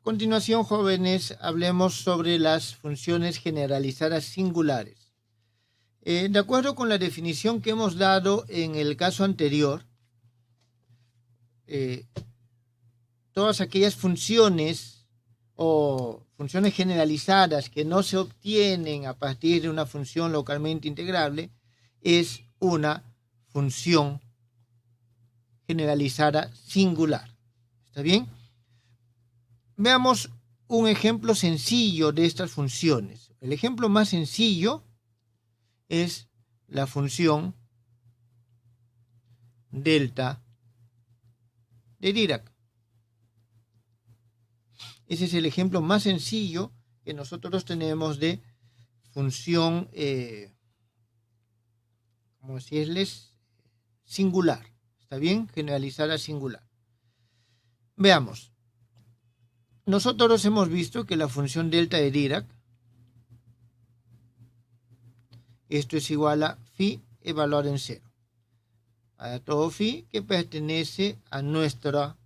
continuación, jóvenes, hablemos sobre las funciones generalizadas singulares. De acuerdo con la definición que hemos dado en el caso anterior, todas aquellas funciones o funciones generalizadas que no se obtienen a partir de una función localmente integrable es una función generalizada singular. ¿Está bien? Veamos un ejemplo sencillo de estas funciones. El ejemplo más sencillo es la función delta de Dirac. Ese es el ejemplo más sencillo que nosotros tenemos de función, como decirles, singular. ¿Está bien? Generalizada singular. Veamos. Nosotros hemos visto que la función delta de Dirac, esto es igual a phi evaluado en 0. A todo phi que pertenece a nuestro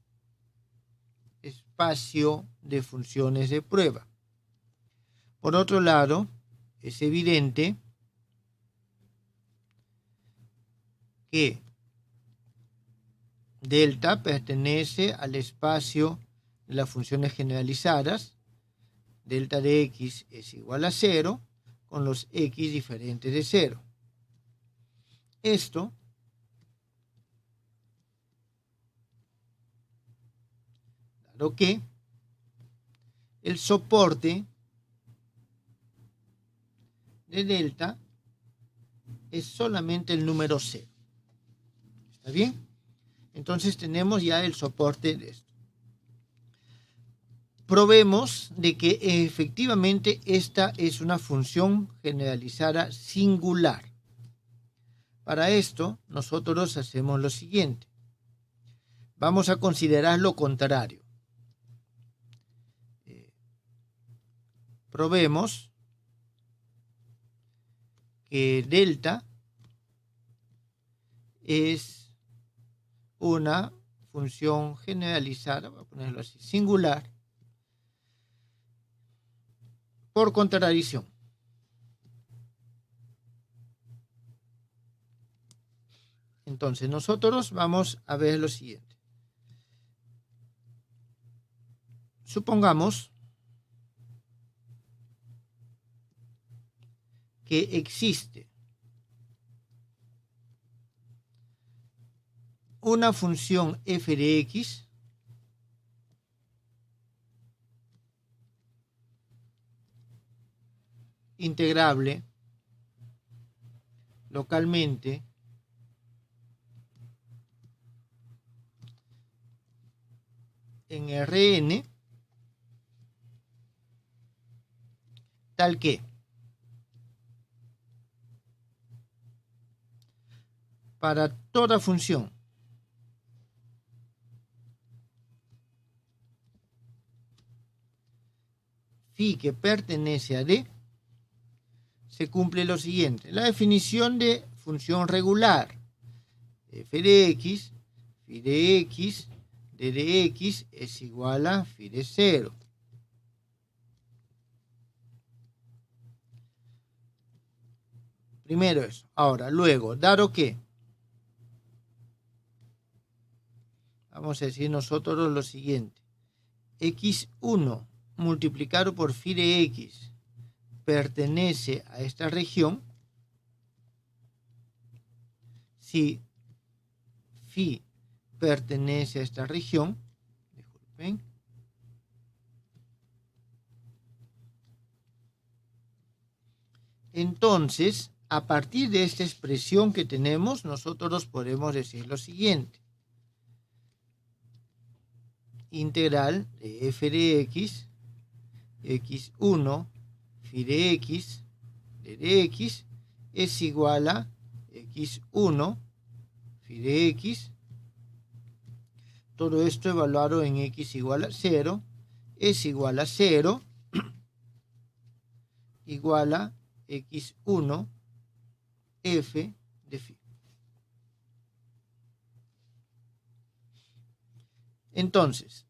espacio de funciones de prueba. Por otro lado, es evidente que delta pertenece al espacio de las funciones generalizadas. Delta de x es igual a 0 con los x diferentes de 0. Esto dado que el soporte de delta es solamente el número 0. ¿Está bien? Entonces tenemos ya el soporte de esto. Probemos de que efectivamente esta es una función generalizada singular. Para esto, nosotros hacemos lo siguiente. Vamos a considerar lo contrario. Probemos que delta es una función generalizada, voy a ponerlo así, singular, por contradicción. Entonces nosotros vamos a ver lo siguiente. Supongamos que existe una función f de x integrable localmente en Rn tal que para toda función phi que pertenece a D se cumple lo siguiente. La definición de función regular f de x, phi de x, d de x es igual a phi de 0. Primero eso. Ahora, luego, dado que vamos a decir nosotros lo siguiente. x1 multiplicado por phi de x pertenece a esta región. Si phi pertenece a esta región, disculpen, entonces, a partir de esta expresión que tenemos, nosotros podemos decir lo siguiente. Integral de f de x, x1, phi de x, d de x, es igual a x1, phi de x, todo esto evaluado en x igual a 0, es igual a 0, igual a x1, f de phi. Entonces,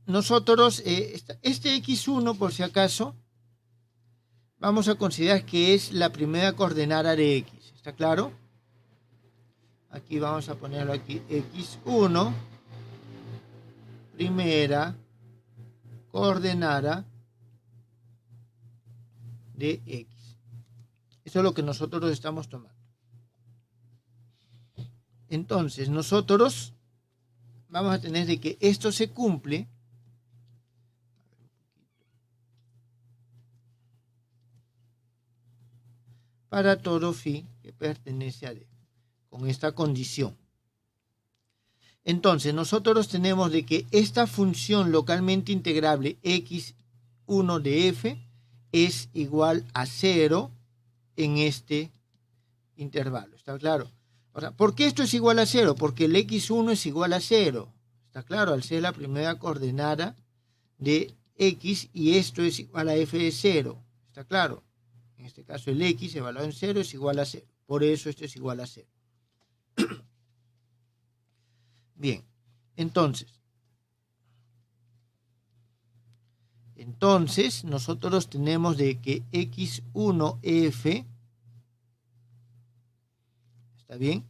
nosotros, este x1, por si acaso, vamos a considerar que es la primera coordenada de x. ¿Está claro? Aquí vamos a ponerlo aquí, x1, primera coordenada de x. Eso es lo que nosotros estamos tomando. Entonces, nosotros vamos a tener de que esto se cumple para todo phi que pertenece a D, con esta condición. Entonces, nosotros tenemos de que esta función localmente integrable x1 de f es igual a 0 en este intervalo. ¿Está claro? O sea, ¿por qué esto es igual a 0? Porque el x1 es igual a 0. ¿Está claro? Al ser la primera coordenada de x y esto es igual a f de 0. ¿Está claro? En este caso el x evaluado en 0 es igual a 0. Por eso esto es igual a 0. Bien, entonces nosotros tenemos de que x1f, ¿está bien?,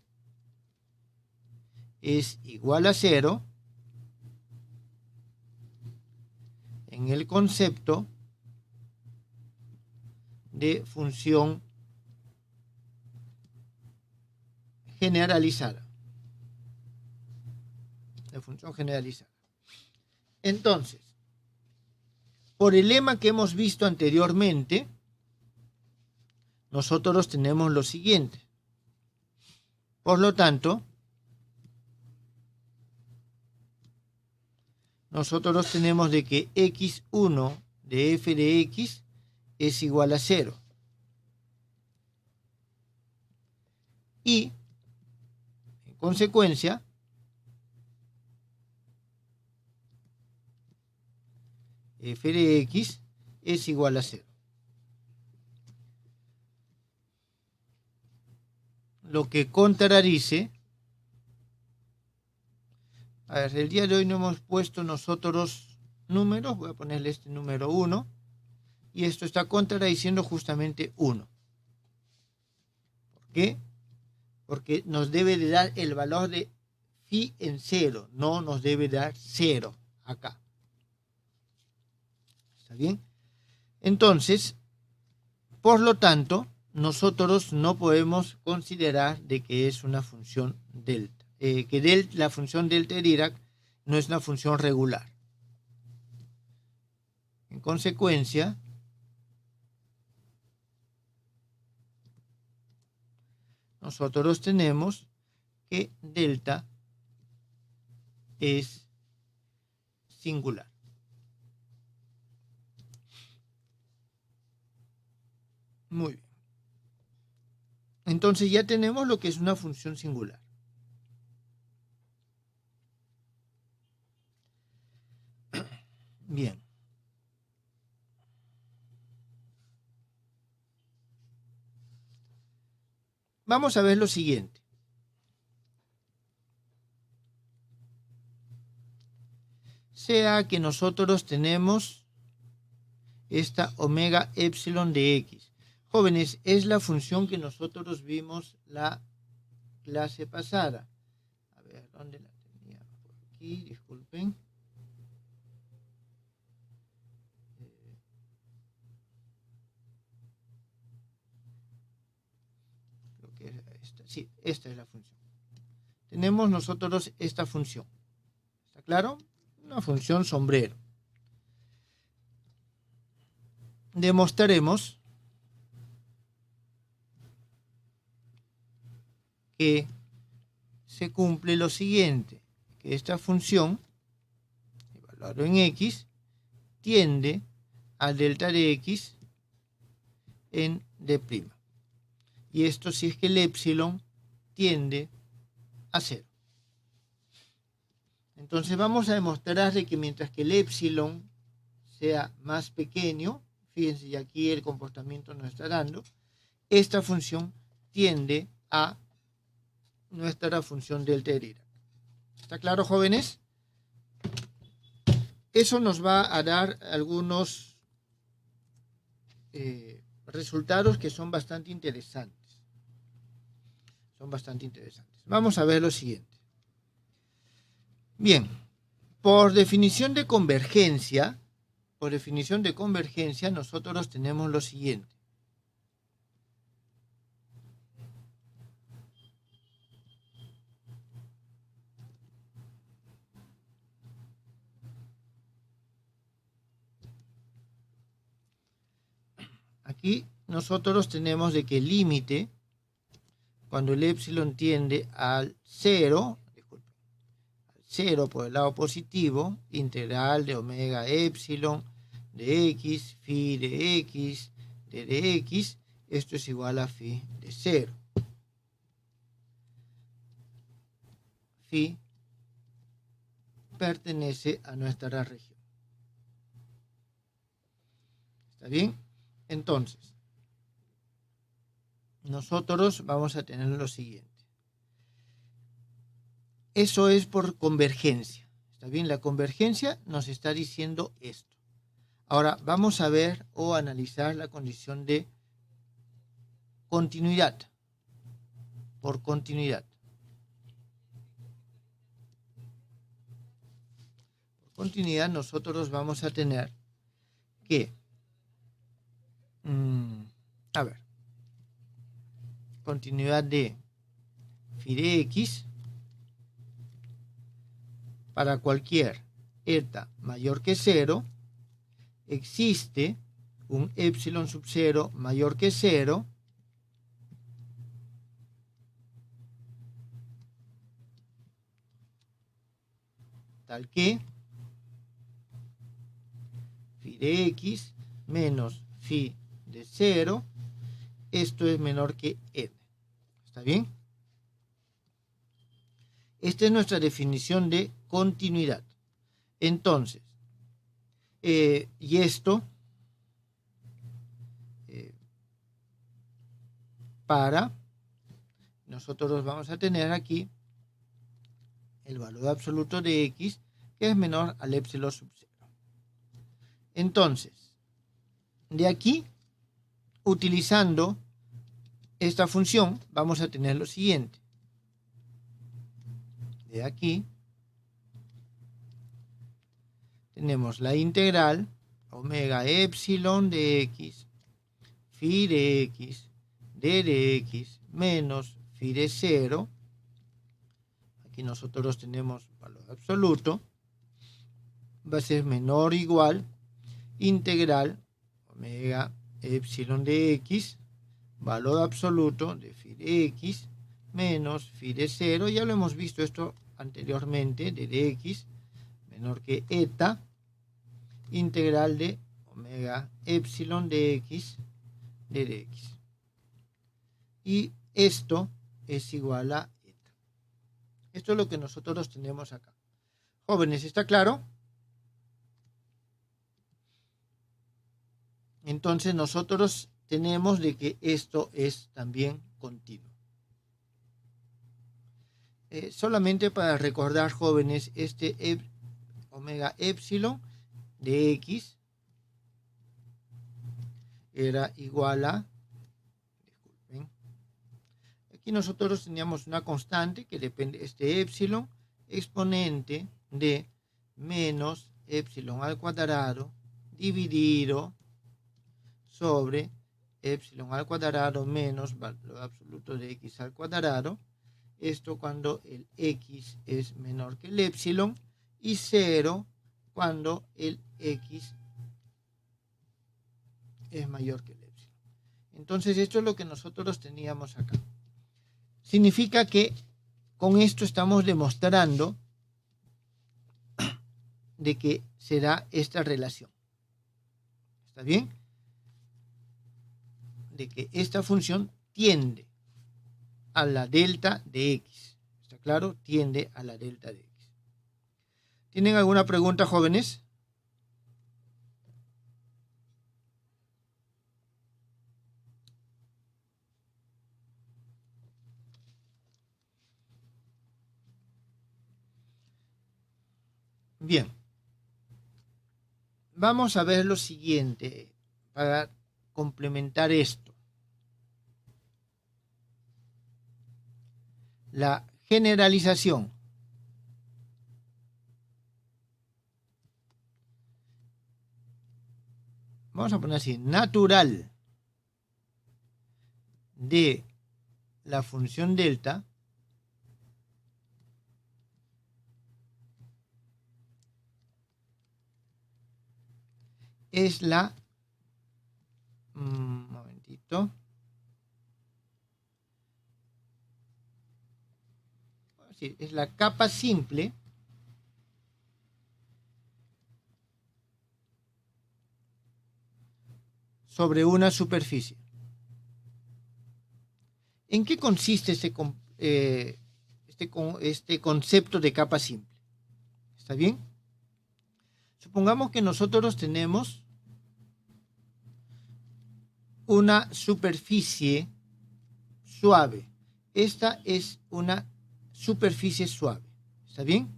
es igual a 0 en el concepto de función generalizada. De función generalizada. Entonces, por el lema que hemos visto anteriormente, nosotros tenemos lo siguiente. Por lo tanto, nosotros tenemos de que x1 de f de x es igual a 0. Y, en consecuencia, f de x es igual a 0. Lo que contradice, a ver, el día de hoy no hemos puesto nosotros números, voy a ponerle este número 1, y esto está contradiciendo justamente 1. ¿Por qué? Porque nos debe de dar el valor de phi en 0, no nos debe dar 0 acá. ¿Está bien? Entonces, por lo tanto, nosotros no podemos considerar de que es una función delta. La función delta de Dirac no es una función regular. En consecuencia, nosotros tenemos que delta es singular. Muy bien. Entonces ya tenemos lo que es una función singular. Bien. Vamos a ver lo siguiente. Sea que nosotros tenemos esta omega epsilon de x. Jóvenes, es la función que nosotros vimos la clase pasada. A ver, ¿dónde la tenía? Por aquí, disculpen. Creo que era esta. Sí, esta es la función. Tenemos nosotros esta función. ¿Está claro? Una función sombrero. Demostraremos que se cumple lo siguiente, que esta función, evaluada en x, tiende a delta de x en d'. Y esto si es que el epsilon tiende a 0. Entonces vamos a demostrar de que mientras que el epsilon sea más pequeño, fíjense, y aquí el comportamiento nos está dando, esta función tiende a nuestra función delta de Dirac. ¿Está claro, jóvenes? eso nos va a dar algunos resultados que son bastante interesantes. Vamos a ver lo siguiente. Bien, por definición de convergencia, nosotros tenemos lo siguiente. Aquí nosotros tenemos de que el límite, cuando el épsilon tiende al 0 por el lado positivo, integral de omega épsilon de x, phi de x, d de x, esto es igual a phi de 0. Phi pertenece a nuestra región. ¿Está bien? Entonces, nosotros vamos a tener lo siguiente. Eso es por convergencia. ¿Está bien? La convergencia nos está diciendo esto. Ahora vamos a ver o analizar la condición de continuidad. Por continuidad. Por continuidad nosotros vamos a tener que, continuidad de phi de x para cualquier eta mayor que 0, existe un épsilon sub 0 mayor que 0 tal que phi de x menos phi de 0, esto es menor que n. ¿Está bien? Esta es nuestra definición de continuidad. Entonces, y esto para nosotros vamos a tener aquí el valor absoluto de x, que es menor al épsilon sub 0. Entonces, de aquí, utilizando esta función, vamos a tener lo siguiente. De aquí tenemos la integral omega épsilon de x, phi de x, d de x, menos phi de 0. Aquí nosotros tenemos valor absoluto. Va a ser menor o igual integral omega épsilon de x, valor absoluto de phi de x, menos phi de 0. Ya lo hemos visto esto anteriormente, de x menor que eta, integral de omega épsilon de x, de x. Y esto es igual a eta. Esto es lo que nosotros tenemos acá. Jóvenes, ¿está claro? Entonces nosotros tenemos de que esto es también continuo. Solamente para recordar, jóvenes, este omega épsilon de x era igual a, disculpen, aquí nosotros teníamos una constante que depende de este épsilon, exponente de menos épsilon al cuadrado dividido sobre épsilon al cuadrado menos valor absoluto de x al cuadrado. Esto cuando el x es menor que el épsilon, y 0 cuando el x es mayor que el épsilon. Entonces esto es lo que nosotros teníamos acá. Significa que con esto estamos demostrando de que se da esta relación. ¿Está bien? De que esta función tiende a la delta de x. ¿Está claro? Tiende a la delta de x. ¿Tienen alguna pregunta, jóvenes? Bien. vamos a ver lo siguiente para complementar esto. La generalización. Vamos a poner así, natural de la función delta es la, un momentito, sí, es la capa simple sobre una superficie. ¿En qué consiste este concepto de capa simple? ¿Está bien? Supongamos que nosotros tenemos una superficie suave. Esta es una superficie suave. ¿Está bien?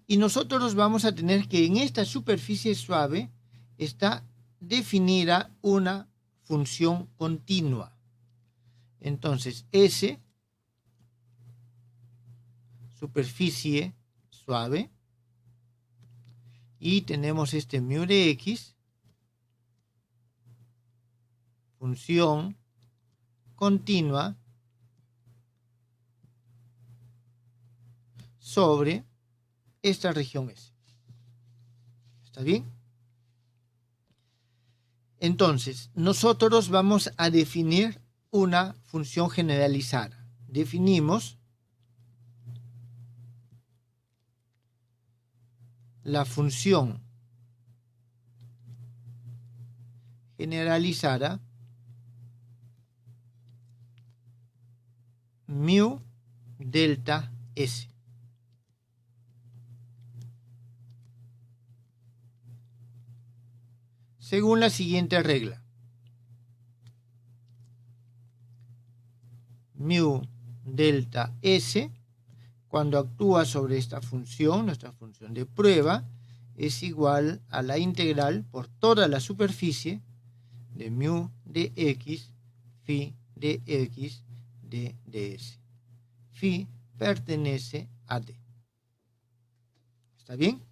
Y nosotros vamos a tener que en esta superficie suave está definida una función continua. Entonces, S, superficie suave, y tenemos este mu de x, función continua sobre esta región S. ¿Está bien? Entonces, nosotros vamos a definir una función generalizada. Definimos la función generalizada mu delta S. Según la siguiente regla. Mu delta S, cuando actúa sobre esta función, nuestra función de prueba, es igual a la integral por toda la superficie de mu de x, phi de x, de ds. Phi pertenece a d. ¿Está bien?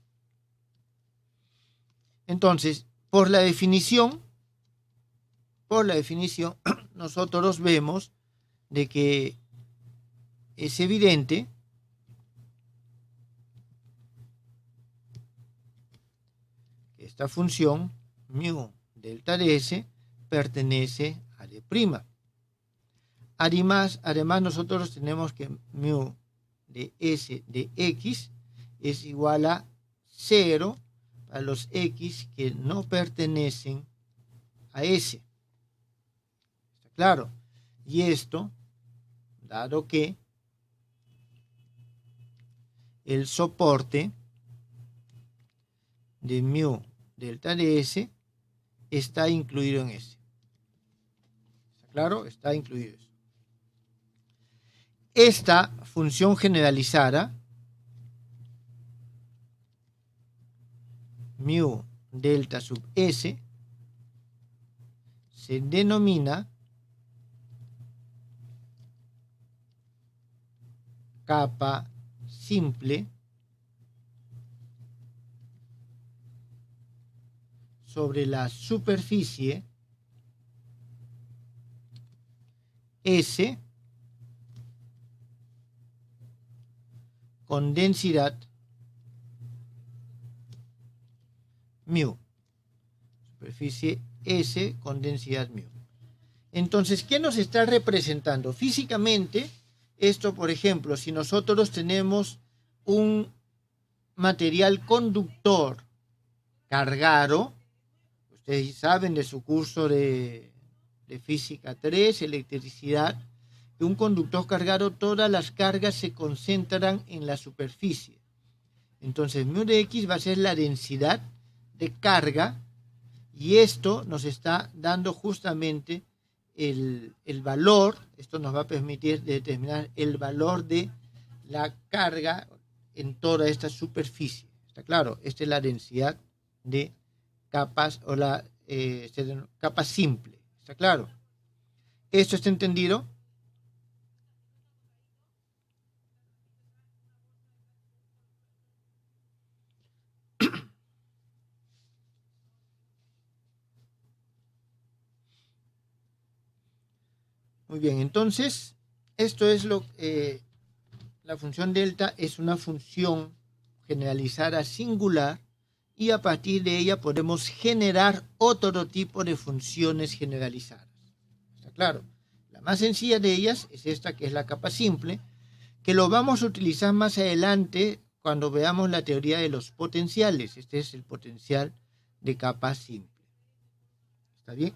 Entonces, por la definición, nosotros vemos de que es evidente que esta función mu delta ds pertenece a d'. Además, nosotros tenemos que mu de s de x es igual a 0 para los x que no pertenecen a S. ¿Está claro? Y esto, dado que el soporte de mu delta de S está incluido en S. ¿Está claro? Está incluido eso. Esta función generalizada, mu delta sub S, se denomina capa simple sobre la superficie S con densidad mu. Superficie S con densidad mu. Entonces, ¿qué nos está representando? Físicamente, esto, por ejemplo, si nosotros tenemos un material conductor cargado, ustedes saben de su curso de física 3, electricidad, que un conductor cargado, todas las cargas se concentran en la superficie. Entonces, mu de x va a ser la densidad de carga, y esto nos está dando justamente el valor, esto nos va a permitir determinar el valor de la carga en toda esta superficie. ¿Está claro? Esta es la densidad de capas o capa simple. ¿Está claro? ¿Esto está entendido? Muy bien, entonces, esto es la función delta es una función generalizada singular y a partir de ella podemos generar otro tipo de funciones generalizadas. ¿Está claro? La más sencilla de ellas es esta, que es la capa simple, que lo vamos a utilizar más adelante cuando veamos la teoría de los potenciales. Este es el potencial de capa simple. ¿Está bien?